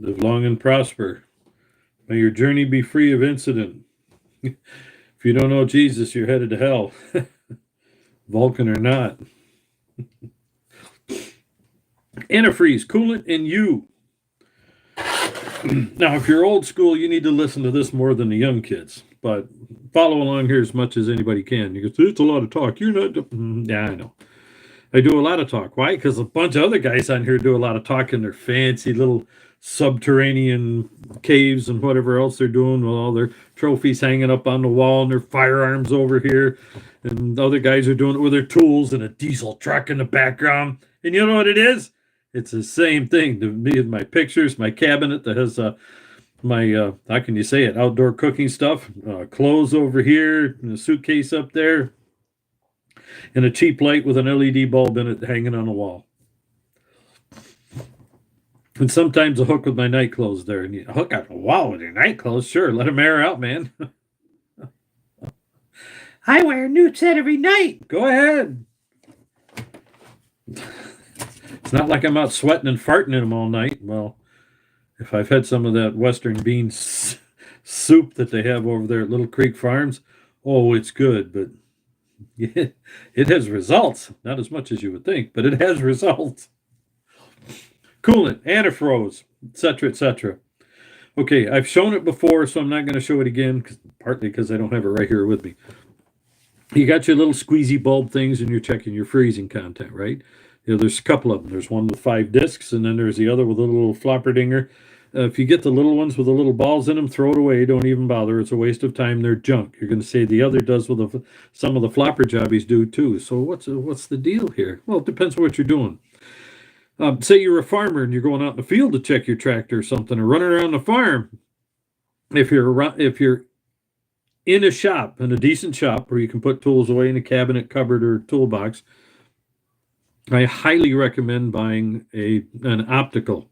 Live long and prosper. May your journey be free of incident. If you don't know Jesus, you're headed to hell, Vulcan or not. Antifreeze, coolant, and you. Now, if you're old school, you need to listen to this more than the young kids. But follow along here as much as anybody can. You go, it's a lot of talk. You're not. Yeah, I know. I do a lot of talk. Why? Because a bunch of other guys on here do a lot of talk in their fancy little subterranean caves and whatever else they're doing with all their trophies hanging up on the wall and their firearms over here. And other guys are doing it with their tools and a diesel truck in the background. And you know what it is? It's the same thing to me with my pictures, my cabinet that has my, how can you say it, outdoor cooking stuff, clothes over here, and a suitcase up there, and a cheap light with an LED bulb in it hanging on the wall. And sometimes a hook with my night clothes there. And you hook on the wall with your night clothes? Sure, let them air out, man. I wear a new set every night. Go ahead. It's not like I'm out sweating and farting in them all night. Well, if I've had some of that Western bean soup that they have over there at Little Creek Farms, oh, it's good, but it has results. Not as much as you would think, but it has results. Coolant, antifroze, etc., etc. Okay, I've shown it before, so I'm not going to show it again, partly because I don't have it right here with me. You got your little squeezy bulb things, and you're checking your freezing content, right? You know, there's a couple of them. There's one with 5 discs, and then there's the other with a little flopper dinger. If you get the little ones with the little balls in them, throw it away. Don't even bother. It's a waste of time. They're junk. You're going to say the other does with some of the flopper jobbies do too. So what's the deal here? Well, it depends on what you're doing. Say you're a farmer and you're going out in the field to check your tractor or something, or running around the farm. If you're in a shop, in a decent shop where you can put tools away in a cabinet, cupboard, or toolbox, I highly recommend buying an optical,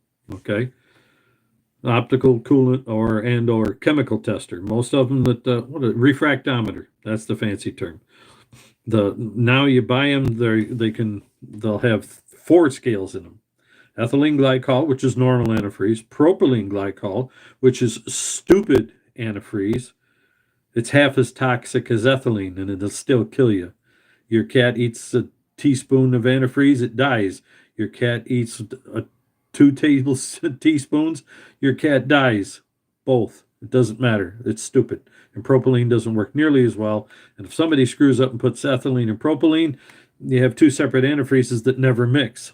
optical coolant or chemical tester. Most of them refractometer. That's the fancy term. Now you buy them, they'll have 4 scales in them. Ethylene glycol, which is normal antifreeze. Propylene glycol, which is stupid antifreeze. It's half as toxic as ethylene, and it'll still kill you. Your cat eats a teaspoon of antifreeze, it dies. Your cat eats 2 teaspoons, your cat dies. Both. It doesn't matter. It's stupid. And propylene doesn't work nearly as well. And if somebody screws up and puts ethylene and propylene, you have 2 separate antifreezes that never mix.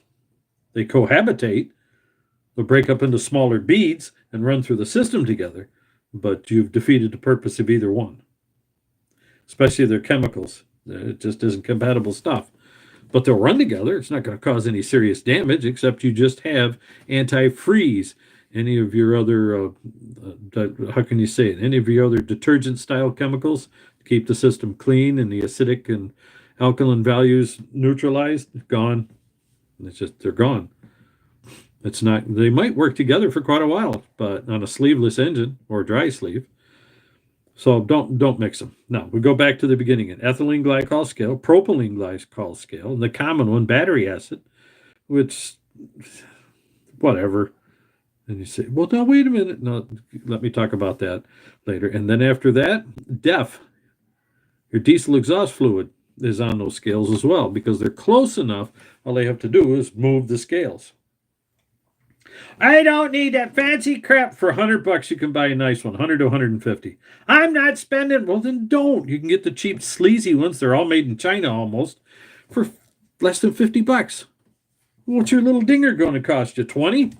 They cohabitate. They'll break up into smaller beads and run through the system together, but you've defeated the purpose of either one. Especially their chemicals. It just isn't compatible stuff. But they'll run together. It's not going to cause any serious damage, except you just have antifreeze. Any of your other, how can you say it? Any of your other detergent-style chemicals to keep the system clean and the acidic and alkaline values neutralized, gone. It's just, they're gone. It's not, they might work together for quite a while, but on a sleeveless engine or dry sleeve. So don't mix them. Now, we go back to the beginning. An ethylene glycol scale, propylene glycol scale, and the common one, battery acid, which, whatever. And you say, well, now, wait a minute. No, let me talk about that later. And then after that, DEF, your diesel exhaust fluid, is on those scales as well, because they're close enough. All they have to do is move the scales. I don't need that fancy crap. For $100, you can buy a nice one, 100 to 150. I'm not spending. Well, then don't. You can get the cheap, sleazy ones. They're all made in China almost for less than $50. What's your little dinger going to cost you? 20?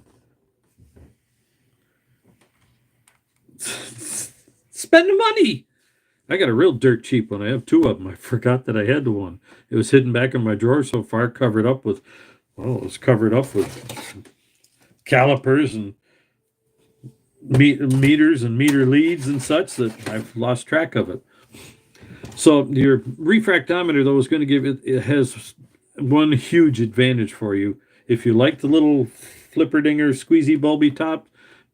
Spend the money. I got a real dirt cheap one. I have 2 of them. I forgot that I had the one. It was hidden back in my drawer so far, covered up with, well, it was covered up with calipers and meters and meter leads and such that I've lost track of it. So your refractometer, though, is going to give it has one huge advantage for you. If you like the little flipper dinger squeezy bulby top,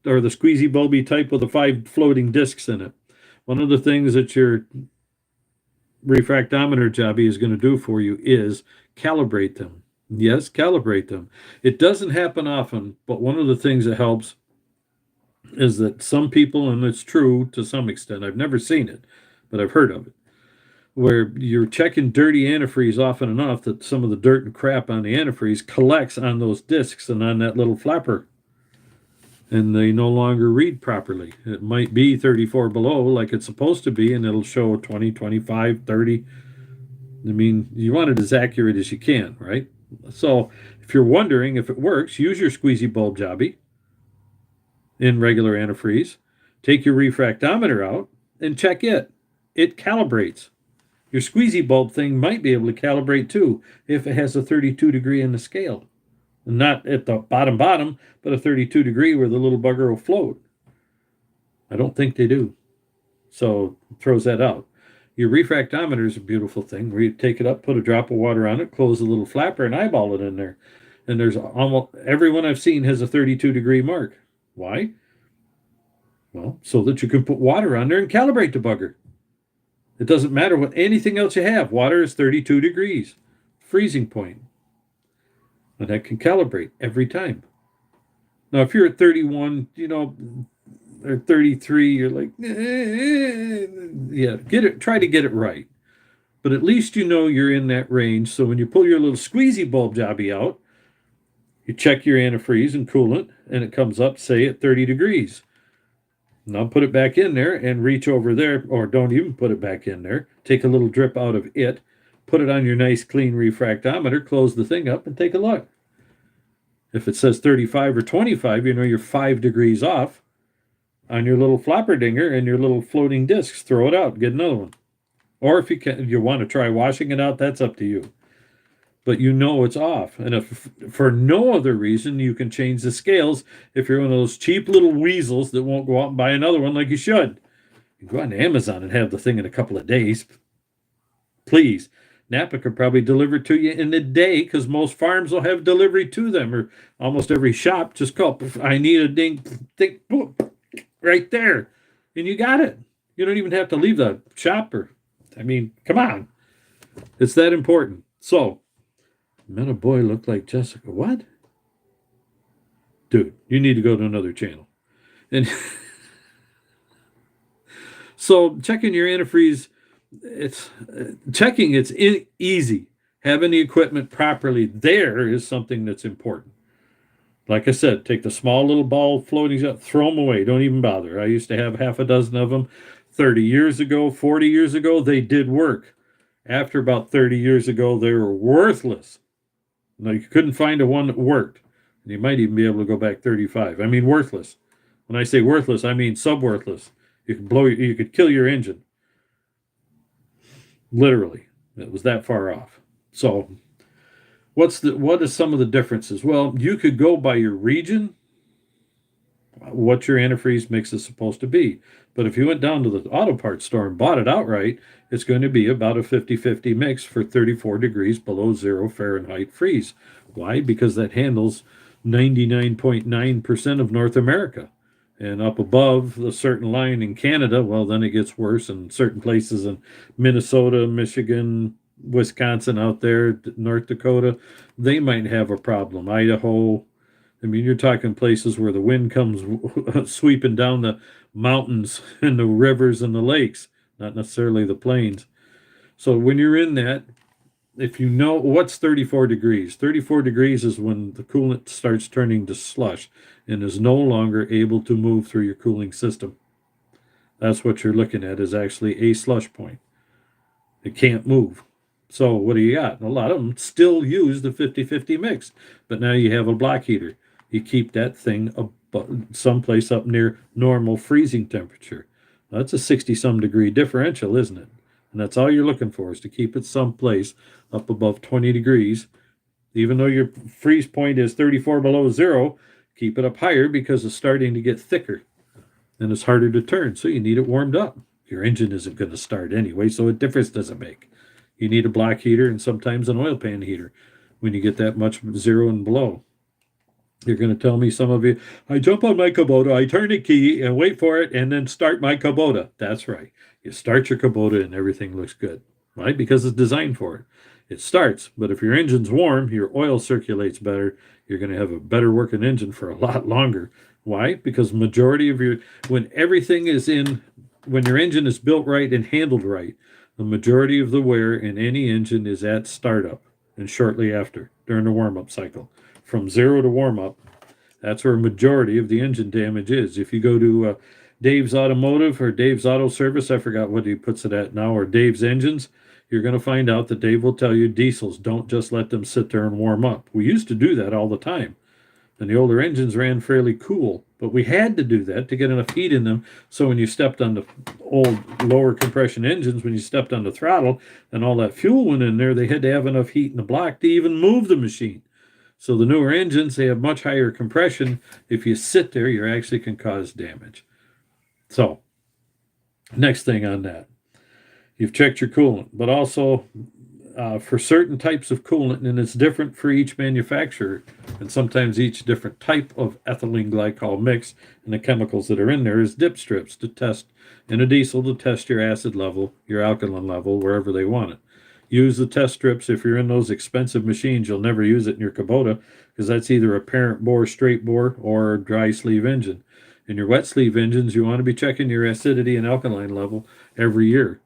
or the squeezy bulby type with the 5 floating discs in it, one of the things that your refractometer jobby is going to do for you is calibrate them. Yes, calibrate them. It doesn't happen often, but one of the things that helps is that some people, and it's true to some extent, I've never seen it, but I've heard of it, where you're checking dirty antifreeze often enough that some of the dirt and crap on the antifreeze collects on those discs and on that little flapper, and they no longer read properly. It might be 34 below like it's supposed to be, and it'll show 20, 25, 30. I mean, you want it as accurate as you can, right? So if you're wondering if it works, use your squeezy bulb jobby in regular antifreeze, take your refractometer out, and check it. It calibrates. Your squeezy bulb thing might be able to calibrate too if it has a 32 degree in the scale. Not at the bottom, but a 32 degree where the little bugger will float. I don't think they do. So it throws that out. Your refractometer is a beautiful thing where you take it up, put a drop of water on it, close the little flapper, and eyeball it in there. And there's almost everyone I've seen has a 32 degree mark. Why? Well, so that you can put water on there and calibrate the bugger. It doesn't matter what anything else you have. Water is 32 degrees, freezing point. And that can calibrate every time. Now, if you're at 31, or 33, you're like, yeah, try to get it right. But at least you're in that range. So when you pull your little squeezy bulb jobby out, you check your antifreeze and coolant, and it comes up, say, at 30 degrees. Now put it back in there and reach over there, or don't even put it back in there. Take a little drip out of it, put it on your nice clean refractometer, close the thing up, and take a look. If it says 35 or 25, you're 5 degrees off on your little flapper dinger and your little floating discs. Throw it out, get another one. Or if you want to try washing it out, that's up to you. But it's off. And if for no other reason, you can change the scales if you're one of those cheap little weasels that won't go out and buy another one like you should. You go on Amazon and have the thing in a couple of days. Please. Napa could probably deliver it to you in a day because most farms will have delivery to them, or almost every shop. Just call, I need a ding, boom, right there. And you got it. You don't even have to leave the shop. Come on. It's that important. So, met a boy looked like Jessica. What? Dude, you need to go to another channel. And so checking your antifreeze, it's easy. Having the equipment properly there is something that's important. Like I said, take the small little ball floating up, throw them away. Don't even bother. I used to have half a dozen of them 30 years ago, 40 years ago. They did work. After about 30 years ago, they were worthless. Now, you couldn't find a one that worked. And you might even be able to go back 35. Worthless. When I say worthless, I mean sub-worthless. You could kill your engine. Literally. It was that far off. So, what is some of the differences? Well, you could go by your region, what your antifreeze mix is supposed to be. But if you went down to the auto parts store and bought it outright, it's going to be about a 50-50 mix for 34 degrees below 0 Fahrenheit freeze. Why? Because that handles 99.9% of North America. And up above a certain line in Canada, well, then it gets worse in certain places in Minnesota, Michigan, Wisconsin out there, North Dakota, they might have a problem. Idaho, you're talking places where the wind comes sweeping down the mountains and the rivers and the lakes, not necessarily the plains. So when you're in that, if you know what's 34 degrees, 34 degrees is when the coolant starts turning to slush and is no longer able to move through your cooling system. That's what you're looking at, is actually a slush point. It can't move. So what do you got? A lot of them still use the 50-50 mix, but now you have a block heater. You keep that thing someplace up near normal freezing temperature. That's a 60-some degree differential, isn't it? And that's all you're looking for, is to keep it someplace up above 20 degrees. Even though your freeze point is 34 below 0, keep it up higher because it's starting to get thicker and it's harder to turn. So you need it warmed up. Your engine isn't going to start anyway, so a difference doesn't make. You need a block heater and sometimes an oil pan heater when you get that much 0 and below. You're going to tell me, some of you, I jump on my Kubota, I turn the key and wait for it and then start my Kubota. That's right. You start your Kubota and everything looks good, right? Because it's designed for it. It starts, but if your engine's warm, your oil circulates better. You're going to have a better working engine for a lot longer Why? Because majority of when everything is in, when your engine is built right and handled right, the majority of the wear in any engine is at startup and shortly after during the warm-up cycle. From zero to warm-up, that's where a majority of the engine damage is. If you go to Dave's Automotive or Dave's Auto Service, I forgot what he puts it at now, or Dave's Engines, you're going to find out that Dave will tell you diesels, don't just let them sit there and warm up. We used to do that all the time. And the older engines ran fairly cool, but we had to do that to get enough heat in them. So when you stepped on the old lower compression engines, when you stepped on the throttle and all that fuel went in there, they had to have enough heat in the block to even move the machine. So the newer engines, they have much higher compression. If you sit there, you actually can cause damage. So next thing on that, you've checked your coolant, but also for certain types of coolant, and it's different for each manufacturer, and sometimes each different type of ethylene glycol mix and the chemicals that are in there is dip strips to test in a diesel to test your acid level, your alkaline level, wherever they want it. Use the test strips. If you're in those expensive machines, you'll never use it in your Kubota because that's either a parent bore, straight bore, or a dry sleeve engine. In your wet sleeve engines, you want to be checking your acidity and alkaline level every year,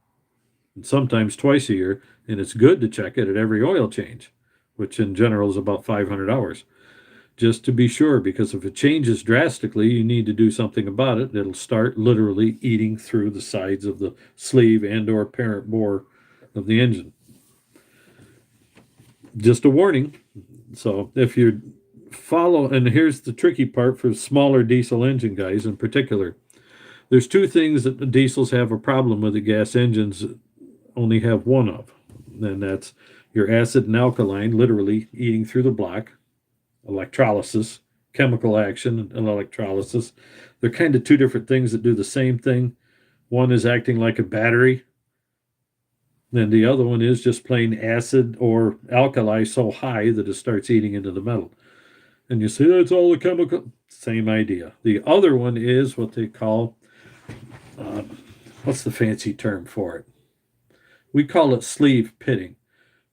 and sometimes twice a year, and it's good to check it at every oil change, which in general is about 500 hours, just to be sure, because if it changes drastically, you need to do something about it. It'll start literally eating through the sides of the sleeve and or parent bore of the engine. Just a warning. So if you follow, and here's the tricky part for smaller diesel engine guys in particular, there's two things that the diesels have a problem with that gas engines only have one of, and that's your acid and alkaline literally eating through the block, electrolysis, chemical action and electrolysis. They're kind of two different things that do the same thing. One is acting like a battery, then the other one is just plain acid or alkali so high that it starts eating into the metal. And you say that's all the chemical. Same idea. The other one is what they call, what's the fancy term for it? We call it sleeve pitting.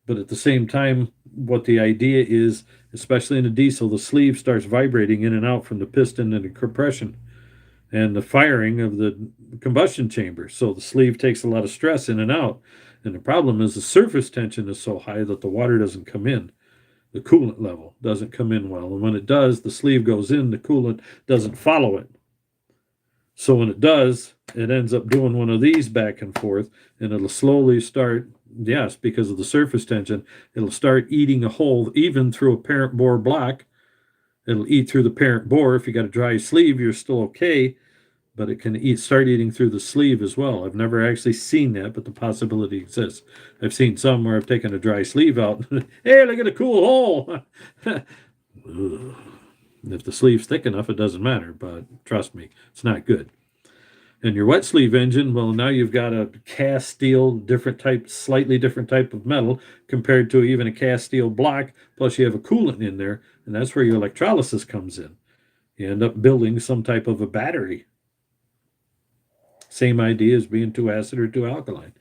But at the same time, what the idea is, especially in a diesel, the sleeve starts vibrating in and out from the piston and the compression and the firing of the combustion chamber. So the sleeve takes a lot of stress in and out. And the problem is the surface tension is so high that the water doesn't come in. The coolant level doesn't come in well. And when it does, the sleeve goes in, the coolant doesn't follow it. So when it does, it ends up doing one of these back and forth, and it'll slowly start, yes, because of the surface tension, it'll start eating a hole even through a parent bore block. It'll eat through the parent bore. If you got a dry sleeve, you're still okay, but it can start eating through the sleeve as well. I've never actually seen that, but the possibility exists. I've seen some where I've taken a dry sleeve out. Hey, look at a cool hole. If the sleeve's thick enough, it doesn't matter, but trust me, it's not good. And your wet sleeve engine, well, now you've got a cast steel, different type, slightly different type of metal compared to even a cast steel block, plus you have a coolant in there, and that's where your electrolysis comes in. You end up building some type of a battery. Same idea as being too acid or too alkaline.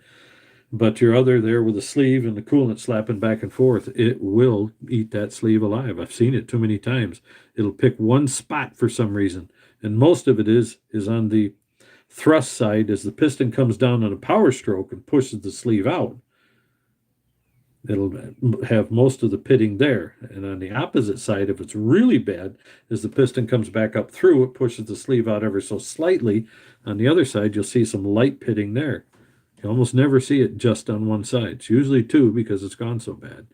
But your other there with the sleeve and the coolant slapping back and forth, it will eat that sleeve alive. I've seen it too many times. It'll pick one spot for some reason. And most of it is on the thrust side as the piston comes down on a power stroke and pushes the sleeve out. It'll have most of the pitting there. And on the opposite side, if it's really bad, as the piston comes back up through, it pushes the sleeve out ever so slightly. On the other side, you'll see some light pitting there. You almost never see it just on one side. It's usually two because it's gone so bad.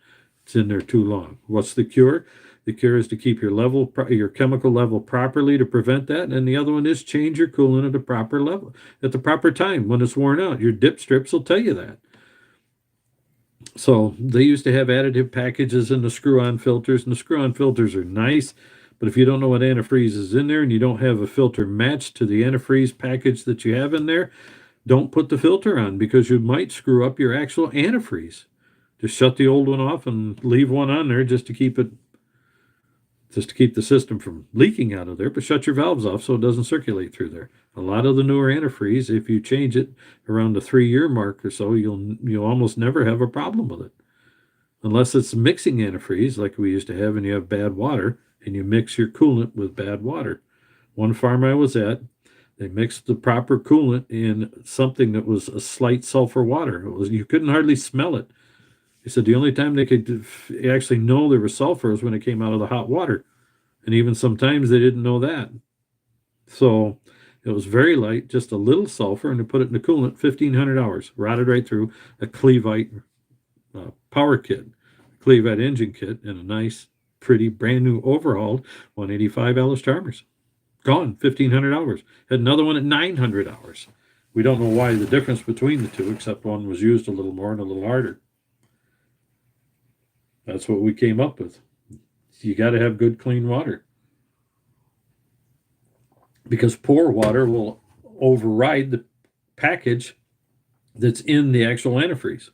It's in there too long. What's the cure? The cure is to keep your chemical level properly to prevent that. And the other one is change your coolant at the proper level, at the proper time when it's worn out. Your dip strips will tell you that. So they used to have additive packages in the screw-on filters, and the screw-on filters are nice. But if you don't know what antifreeze is in there and you don't have a filter matched to the antifreeze package that you have in there, don't put the filter on because you might screw up your actual antifreeze. Just shut the old one off and leave one on there just to keep the system from leaking out of there, but shut your valves off so it doesn't circulate through there. A lot of the newer antifreeze, if you change it around the 3-year mark or so, you'll almost never have a problem with it. Unless it's mixing antifreeze like we used to have and you have bad water and you mix your coolant with bad water. One farm I was at, they mixed the proper coolant in something that was a slight sulfur water. It was, you couldn't hardly smell it. He said the only time they could actually know there was sulfur was when it came out of the hot water. And even sometimes they didn't know that. So it was very light, just a little sulfur, and they put it in the coolant, 1,500 hours, rotted right through a Clevite power kit, Clevite engine kit, and a nice, pretty, brand new overhauled 185 Alice Chalmers. Gone, 1,500 hours. Had another one at 900 hours. We don't know why the difference between the two, except one was used a little more and a little harder. That's what we came up with. You got to have good, clean water. Because poor water will override the package that's in the actual antifreeze.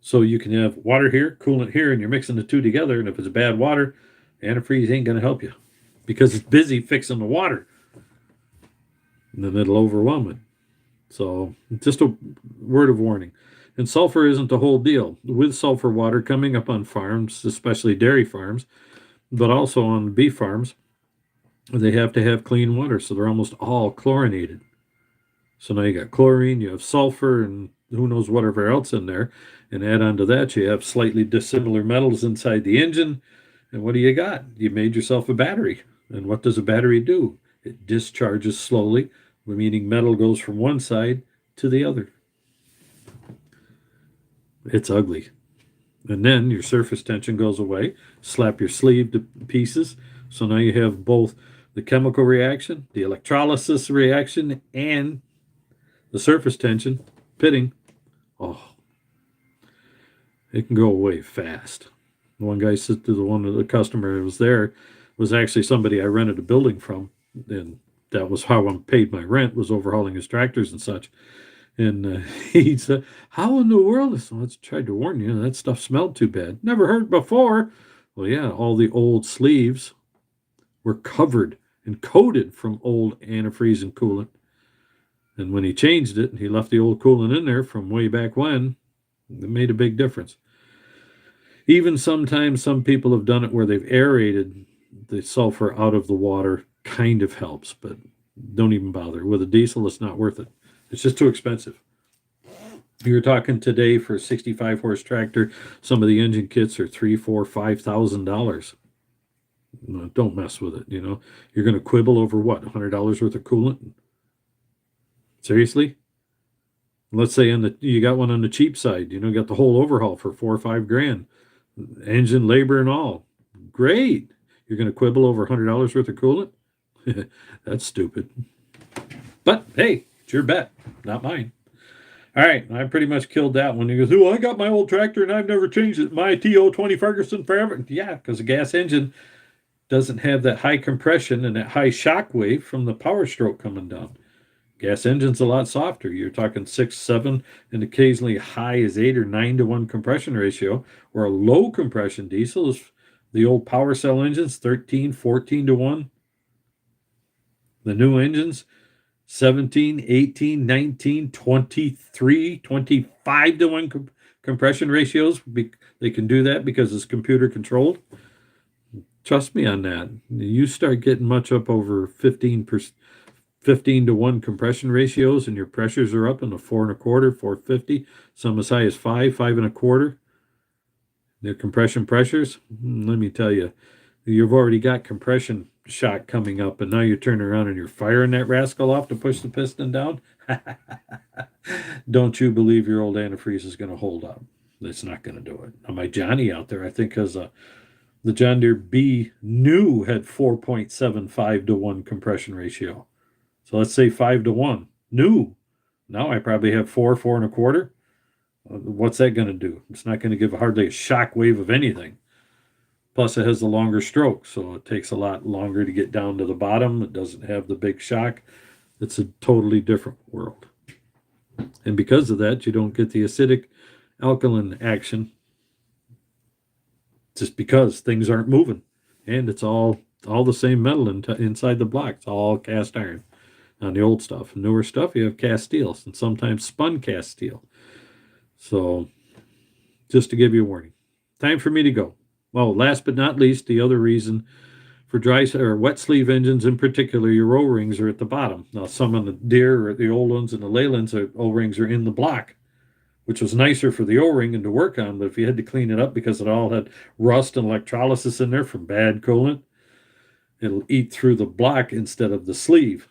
So you can have water here, coolant here, and you're mixing the two together. And if it's bad water, antifreeze ain't going to help you because it's busy fixing the water. And then it'll overwhelm it. So just a word of warning. And sulfur isn't the whole deal. With sulfur water coming up on farms, especially dairy farms, but also on beef farms, they have to have clean water, so they're almost all chlorinated. So now you got chlorine, you have sulfur, and who knows whatever else in there. And add on to that, you have slightly dissimilar metals inside the engine. And what do you got? You made yourself a battery. And what does a battery do? It discharges slowly, meaning metal goes from one side to the other. It's ugly. And then your surface tension goes away. Slap your sleeve to pieces. So now you have both the chemical reaction, the electrolysis reaction, and the surface tension, pitting. Oh, it can go away fast. One guy said to the customer who was there was actually somebody I rented a building from, and that was how I paid my rent, was overhauling his tractors and such. And he said, "How in the world?" I said, "I tried to warn you. That stuff smelled too bad. Never heard before." Well, yeah, all the old sleeves were covered and coated from old antifreeze and coolant. And when he changed it, he left the old coolant in there from way back when. It made a big difference. Even sometimes some people have done it where they've aerated the sulfur out of the water. Kind of helps, but don't even bother. With a diesel, it's not worth it. It's just too expensive. You're talking today for a 65 horse tractor. Some of the engine kits are $3,000, $4,000, $5,000. No, don't mess with it. You're going to quibble over what, $100 worth of coolant? Seriously? Let's say you got one on the cheap side. Got the whole overhaul for $4 or $5 engine, labor, and all. Great. You're going to quibble over $100 worth of coolant? That's stupid. But hey, it's your bet, not mine. All right, I pretty much killed that one. He goes, "Oh, I got my old tractor and I've never changed it. My TO20 Ferguson forever." Yeah, because a gas engine doesn't have that high compression and that high shock wave from the power stroke coming down. Gas engine's a lot softer. You're talking 6, 7, and occasionally high as 8 or 9 to 1 compression ratio, or a low compression diesel is the old power cell engines, 13, 14 to 1. The new engines, 17, 18, 19, 23, 25 to 1 compression ratios. They can do that because it's computer controlled. Trust me on that. You start getting much up over 15 to 1 compression ratios, and your pressures are up in the 4 1/4, 450, some as high as 5, 5 1/4. Their compression pressures, let me tell you, you've already got compression shock coming up, and now you're turning around and you're firing that rascal off to push the piston down. Don't you believe your old antifreeze is going to hold up? It's not going to do it. Now, my Johnny out there, I think, has the John Deere B new had 4.75 to 1 compression ratio. So let's say 5 to 1. New. Now I probably have 4, 4 1/4. What's that going to do? It's not going to give hardly a shock wave of anything. Plus, it has the longer stroke, so it takes a lot longer to get down to the bottom. It doesn't have the big shock. It's a totally different world. And because of that, you don't get the acidic alkaline action just because things aren't moving. And it's all the same metal inside the block. It's all cast iron on the old stuff. Newer stuff, you have cast steel, and sometimes spun cast steel. So just to give you a warning. Time for me to go. Well, last but not least, the other reason For dry or wet sleeve engines in particular, your O-rings are at the bottom. Now, some on the Deere or the old ones and the Leylands, O-rings are in the block, which was nicer for the O-ring and to work on. But if you had to clean it up because it all had rust and electrolysis in there from bad coolant, it'll eat through the block instead of the sleeve.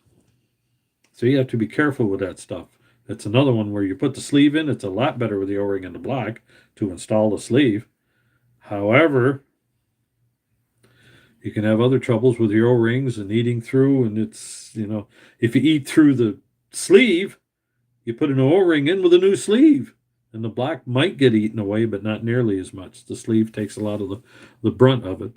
So you have to be careful with that stuff. That's another one where you put the sleeve in. It's a lot better with the O-ring and the block to install the sleeve. However, you can have other troubles with your O-rings and eating through. And it's, if you eat through the sleeve, you put an O-ring in with a new sleeve. And the block might get eaten away, but not nearly as much. The sleeve takes a lot of the brunt of it.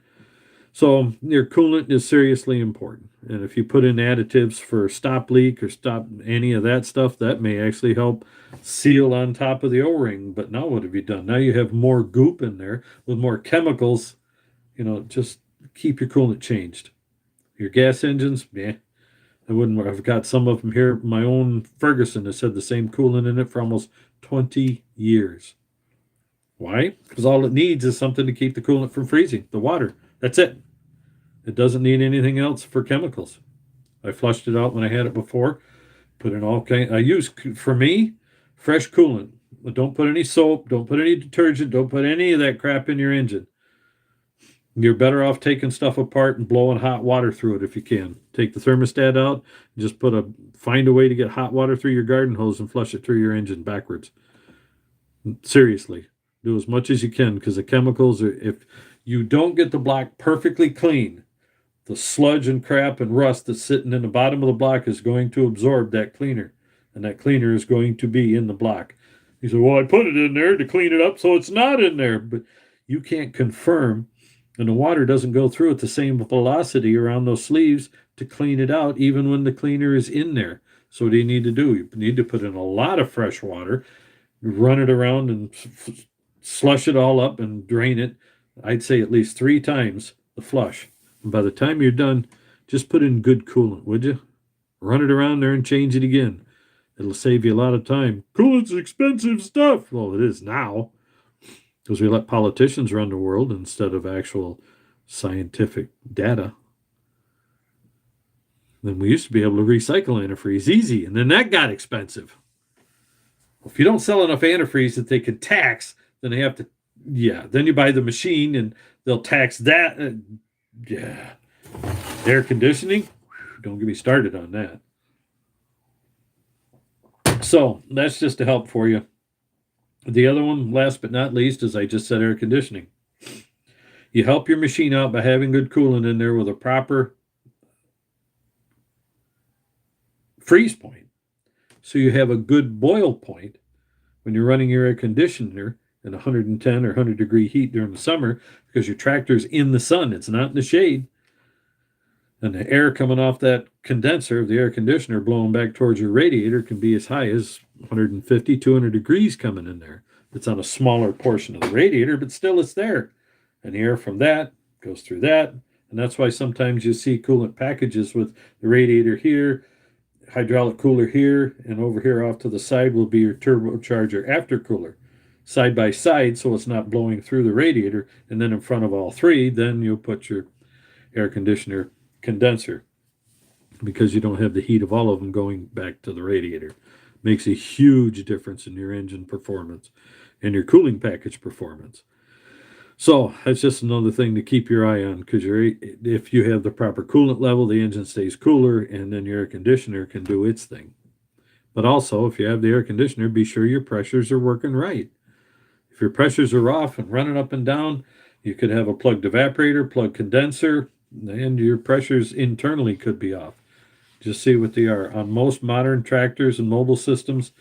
So your coolant is seriously important. And if you put in additives for stop leak or stop any of that stuff, that may actually help seal on top of the O-ring. But now what have you done? Now you have more goop in there with more chemicals. Just keep your coolant changed. Your gas engines, I wouldn't. I've got some of them here. My own Ferguson has had the same coolant in it for almost 20 years. Why? Because all it needs is something to keep the coolant from freezing, the water. That's it. It doesn't need anything else for chemicals. I flushed it out when I had it before. Put in all kinds. I use, for me, fresh coolant. Don't put any soap. Don't put any detergent. Don't put any of that crap in your engine. You're better off taking stuff apart and blowing hot water through it if you can. Take the thermostat out, and just find a way to get hot water through your garden hose and flush it through your engine backwards. Seriously, do as much as you can, because the chemicals if you don't get the block perfectly clean, the sludge and crap and rust that's sitting in the bottom of the block is going to absorb that cleaner, and that cleaner is going to be in the block. You say, well, I put it in there to clean it up, so it's not in there. But you can't confirm. And the water doesn't go through at the same velocity around those sleeves to clean it out, even when the cleaner is in there. So what do you need to do? You need to put in a lot of fresh water, run it around and slush it all up and drain it. I'd say at least 3 times the flush. And by the time you're done, just put in good coolant, would you? Run it around there and change it again. It'll save you a lot of time. Coolant's expensive stuff. Well, it is now, because we let politicians run the world instead of actual scientific data. Then we used to be able to recycle antifreeze easy, and then that got expensive. If you don't sell enough antifreeze that they can tax, then they have to, then you buy the machine and they'll tax that. Air conditioning, don't get me started on that. So that's just a help for you. The other one, last but not least, is I just said air conditioning. You help your machine out by having good coolant in there with a proper freeze point. So you have a good boil point when you're running your air conditioner in 110 or 100 degree heat during the summer, because your tractor's in the sun. It's not in the shade. And the air coming off that condenser of the air conditioner blowing back towards your radiator can be as high as 150, 200 degrees coming in there. It's on a smaller portion of the radiator, but still it's there. And the air from that goes through that. And that's why sometimes you see coolant packages with the radiator here, hydraulic cooler here, and over here off to the side will be your turbocharger aftercooler. Side by side, so it's not blowing through the radiator. And then in front of all three, then you'll put your air conditioner condenser, because you don't have the heat of all of them going back to the radiator. Makes a huge difference in your engine performance and your cooling package performance. So that's just another thing to keep your eye on, because if you have the proper coolant level, the engine stays cooler, and then your air conditioner can do its thing. But also, if you have the air conditioner, be sure your pressures are working right. If your pressures are off and running up and down, you could have a plugged evaporator, plugged condenser, and your pressures internally could be off. Just see what they are. On most modern tractors and mobile systems,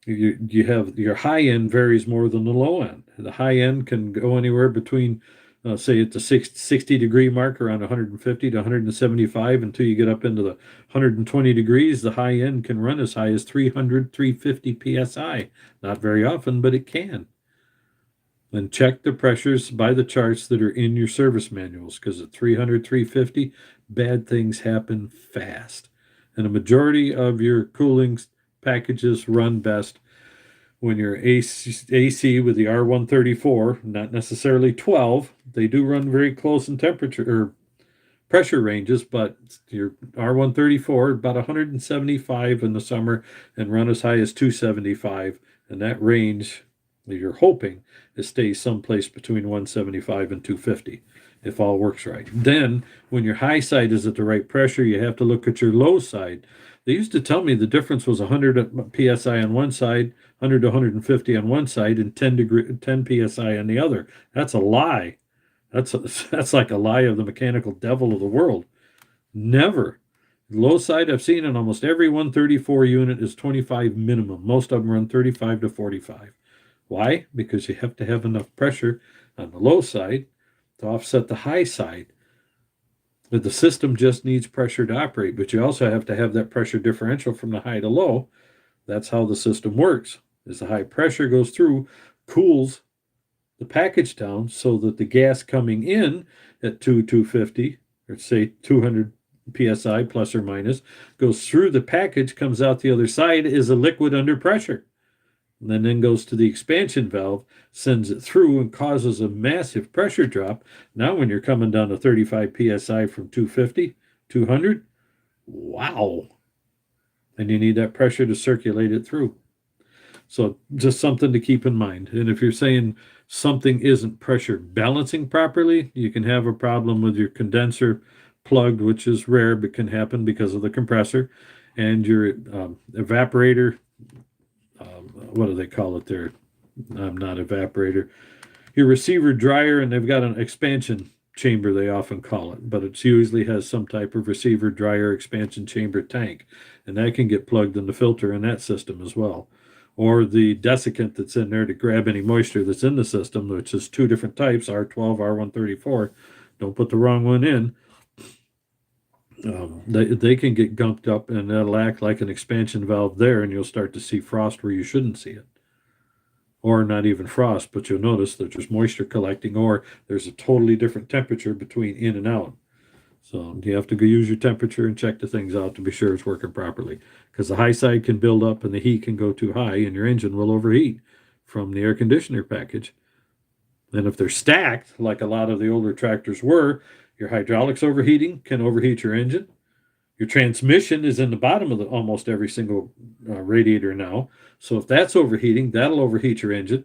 you have your high end varies more than the low end. The high end can go anywhere between, say, at the 60 degree mark, around 150 to 175, until you get up into the 120 degrees. The high end can run as high as 300, 350 psi. Not very often, but it can. And check the pressures by the charts that are in your service manuals, because at 300, 350, bad things happen fast. And a majority of your cooling packages run best when you're AC with the R134, not necessarily 12. They do run very close in temperature, or pressure ranges, but your R134 about 175 in the summer and run as high as 275, and that range you're hoping it stays someplace between 175 and 250 if all works right. Then when your high side is at the right pressure, you have to look at your low side. They used to tell me the difference was 100 psi on one side, 100 to 150 on one side, and 10 psi on the other. That's a lie. That's like a lie of the mechanical devil of the world. Never. Low side I've seen in almost every 134 unit is 25 minimum. Most of them run 35 to 45. Why? Because you have to have enough pressure on the low side to offset the high side. But the system just needs pressure to operate, but you also have to have that pressure differential from the high to low. That's how the system works. As the high pressure goes through, cools the package down so that the gas coming in at 250, or say 200 psi plus or minus, goes through the package, comes out the other side as a liquid under pressure, and then goes to the expansion valve, sends it through, and causes a massive pressure drop. Now when you're coming down to 35 psi from 250, 200, wow. And you need that pressure to circulate it through. So just something to keep in mind. And if you're saying something isn't pressure balancing properly, you can have a problem with your condenser plugged, which is rare but can happen because of the compressor, and your evaporator. What do they call it there? Not evaporator. Your receiver dryer, and they've got an expansion chamber, they often call it, but it usually has some type of receiver dryer expansion chamber tank, and that can get plugged in the filter in that system as well. Or the desiccant that's in there to grab any moisture that's in the system, which is two different types, R12, R134. Don't put the wrong one in. They can get gunked up, and that'll act like an expansion valve there, and you'll start to see frost where you shouldn't see it. Or not even frost, but you'll notice that there's moisture collecting, or there's a totally different temperature between in and out. So you have to go use your temperature and check the things out to be sure it's working properly, because the high side can build up and the heat can go too high, and your engine will overheat from the air conditioner package. And if they're stacked, like a lot of the older tractors were, your hydraulics overheating can overheat your engine. Your transmission is in the bottom of almost every single radiator now. So if that's overheating, that'll overheat your engine.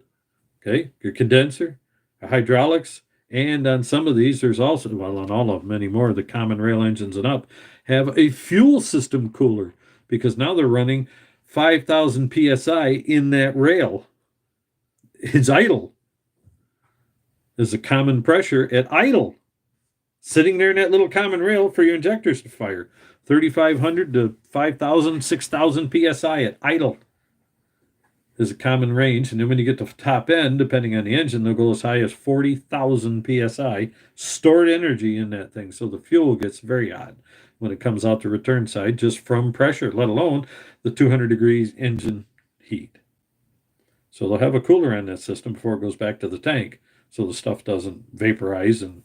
Okay, your condenser, your hydraulics, and on some of these, there's also, well, on all of them anymore, the common rail engines and up, have a fuel system cooler, because now they're running 5,000 psi in that rail. It's idle. There's a common pressure at idle, sitting there in that little common rail for your injectors to fire. 3,500 to 5,000, 6,000 psi at idle is a common range. And then when you get to the top end, depending on the engine, they'll go as high as 40,000 psi stored energy in that thing. So the fuel gets very hot when it comes out the return side, just from pressure, let alone the 200 degrees engine heat. So they'll have a cooler on that system before it goes back to the tank, so the stuff doesn't vaporize and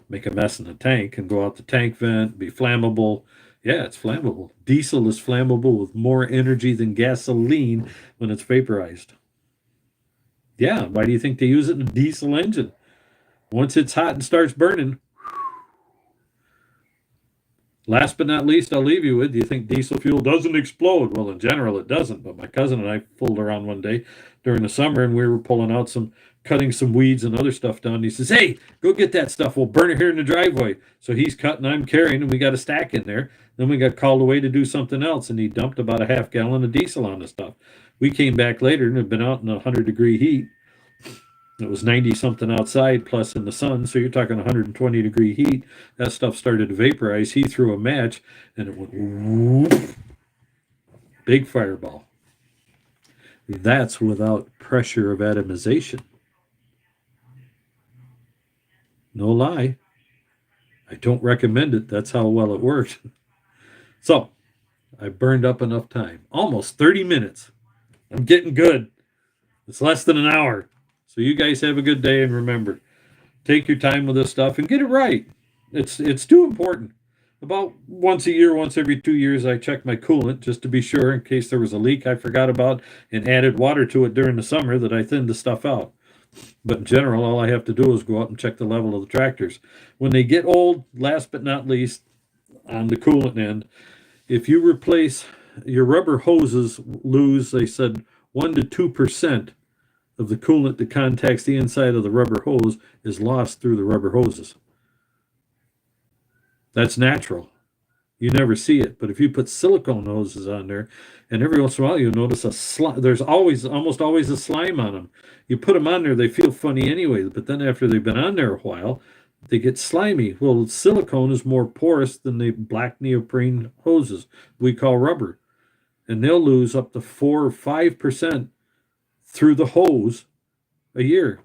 make a mess in the tank and go out the tank vent, be flammable. Yeah, it's flammable. Diesel is flammable with more energy than gasoline when it's vaporized. Yeah, why do you think they use it in a diesel engine? Once it's hot and starts burning. Last but not least, I'll leave you with, do you think diesel fuel doesn't explode? Well, in general, it doesn't. But my cousin and I fooled around one day during the summer, and we were pulling out cutting some weeds and other stuff down. And he says, hey, go get that stuff. We'll burn it here in the driveway. So he's cutting, I'm carrying, and we got a stack in there. Then we got called away to do something else, and he dumped about a half gallon of diesel on the stuff. We came back later and had been out in 100-degree heat. It was 90-something outside, plus in the sun, so you're talking 120-degree heat. That stuff started to vaporize. He threw a match, and it went whoop, big fireball. That's without pressure of atomization. No lie. I don't recommend it. That's how well it worked. So, I burned up enough time. Almost 30 minutes. I'm getting good. It's less than an hour. So you guys have a good day, and remember, take your time with this stuff and get it right. It's too important. About once a year, once every 2 years, I check my coolant just to be sure in case there was a leak I forgot about and added water to it during the summer that I thinned the stuff out. But in general, all I have to do is go out and check the level of the tractors. When they get old, last but not least, on the coolant end, if you replace your rubber hoses, lose, they said, 1 to 2% of the coolant that contacts the inside of the rubber hose is lost through the rubber hoses. That's natural. You never see it. But if you put silicone hoses on there, and every once in a while you'll notice there's almost always a slime on them. You put them on there, they feel funny anyway, but then after they've been on there a while, they get slimy. Well, silicone is more porous than the black neoprene hoses we call rubber. And they'll lose up to 4 or 5% through the hose a year.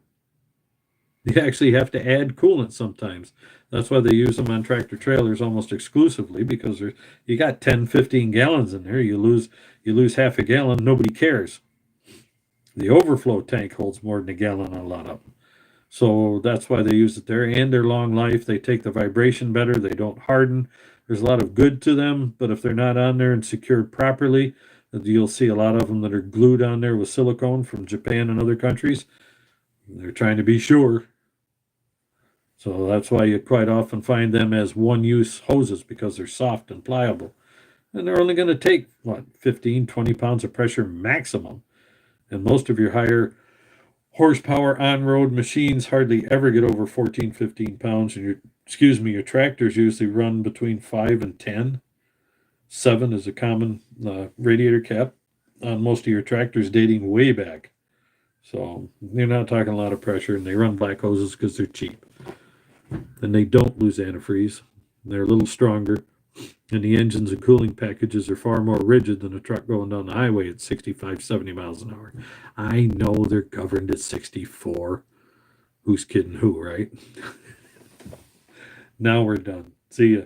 You actually have to add coolant sometimes. That's why they use them on tractor trailers almost exclusively, because you got 10, 15 gallons in there. You lose half a gallon, nobody cares. The overflow tank holds more than a gallon on a lot of them. So that's why they use it there. And their long life, they take the vibration better. They don't harden. There's a lot of good to them, but if they're not on there and secured properly, you'll see a lot of them that are glued on there with silicone from Japan and other countries. They're trying to be sure. So that's why you quite often find them as one-use hoses, because they're soft and pliable. And they're only going to take, 15, 20 pounds of pressure maximum. And most of your higher horsepower on-road machines hardly ever get over 14, 15 pounds. And your tractors usually run between 5 and 10. 7 is a common radiator cap on most of your tractors dating way back. So you're not talking a lot of pressure, and they run black hoses because they're cheap. And they don't lose antifreeze. They're a little stronger, and the engines and cooling packages are far more rigid than a truck going down the highway at 65, 70 miles an hour. I know they're governed at 64. Who's kidding who, right? Now we're done. See ya.